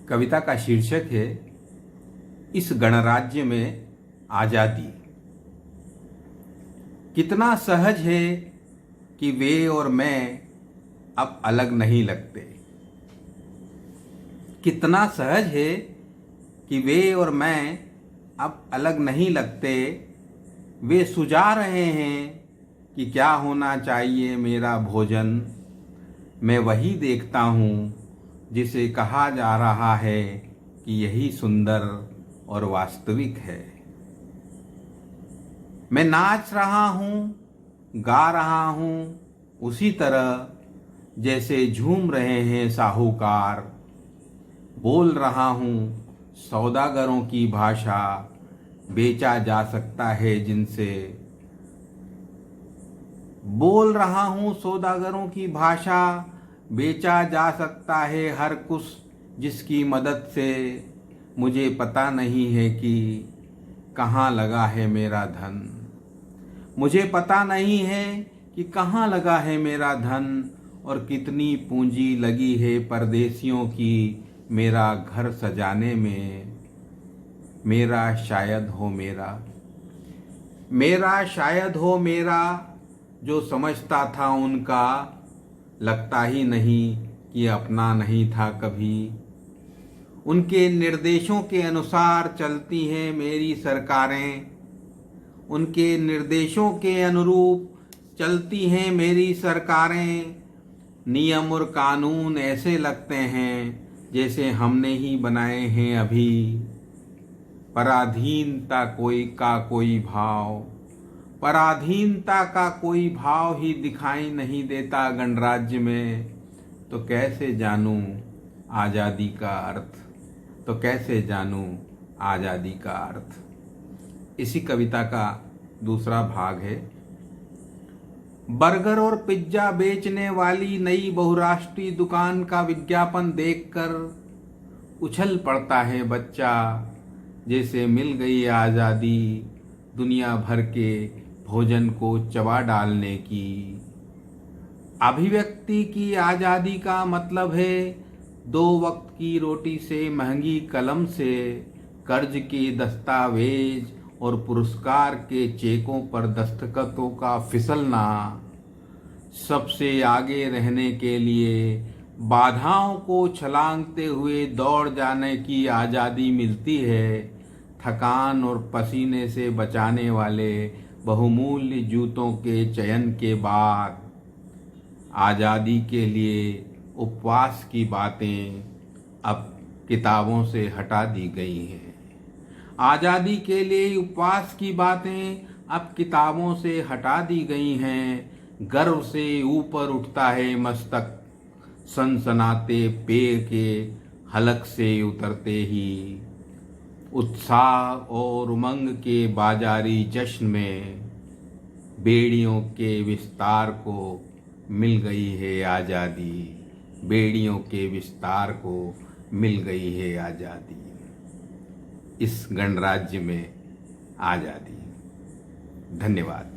कविता का शीर्षक है इस गणराज्य में आजादी। कितना सहज है कि वे और मैं अब अलग नहीं लगते। कितना सहज है कि वे और मैं अब अलग नहीं लगते। वे सुझा रहे हैं कि क्या होना चाहिए मेरा भोजन। मैं वही देखता हूँ जिसे कहा जा रहा है कि यही सुंदर और वास्तविक है। मैं नाच रहा हूँ, गा रहा हूँ उसी तरह जैसे झूम रहे हैं साहूकार। बोल रहा हूँ सौदागरों की भाषा, बेचा जा सकता है जिनसे। बोल रहा हूँ सौदागरों की भाषा, बेचा जा सकता है हर कुछ जिसकी मदद से। मुझे पता नहीं है कि कहाँ लगा है मेरा धन। मुझे पता नहीं है कि कहाँ लगा है मेरा धन और कितनी पूंजी लगी है परदेसियों की मेरा घर सजाने में। मेरा शायद हो मेरा, मेरा शायद हो मेरा, जो समझता था उनका लगता ही नहीं कि अपना नहीं था कभी। उनके निर्देशों के अनुसार चलती हैं मेरी सरकारें। उनके निर्देशों के अनुरूप चलती हैं मेरी सरकारें। नियम और कानून ऐसे लगते हैं जैसे हमने ही बनाए हैं अभी। पराधीनता कोई भाव, पराधीनता का कोई भाव ही दिखाई नहीं देता गणराज्य में। तो कैसे जानूं आज़ादी का अर्थ, तो कैसे जानूं आज़ादी का अर्थ। इसी कविता का दूसरा भाग है। बर्गर और पिज्जा बेचने वाली नई बहुराष्ट्रीय दुकान का विज्ञापन देखकर उछल पड़ता है बच्चा, जैसे मिल गई आज़ादी दुनिया भर के भोजन को चबा डालने की। अभिव्यक्ति की आज़ादी का मतलब है 2 वक्त की रोटी से, महंगी कलम से, कर्ज के दस्तावेज और पुरस्कार के चेकों पर दस्तखतों का फिसलना। सबसे आगे रहने के लिए बाधाओं को छलांगते हुए दौड़ जाने की आज़ादी मिलती है। थकान और पसीने से बचाने वाले बहुमूल्य जूतों के चयन के बाद आज़ादी के लिए उपवास की बातें अब किताबों से हटा दी गई हैं। आज़ादी के लिए उपवास की बातें अब किताबों से हटा दी गई हैं। गर्व से ऊपर उठता है मस्तक, सनसनाते पेड़ के हलक से उतरते ही। उत्साह और उमंग के बाजारी जश्न में बेड़ियों के विस्तार को मिल गई है आज़ादी। बेड़ियों के विस्तार को मिल गई है आज़ादी। इस गणराज्य में आज़ादी। धन्यवाद।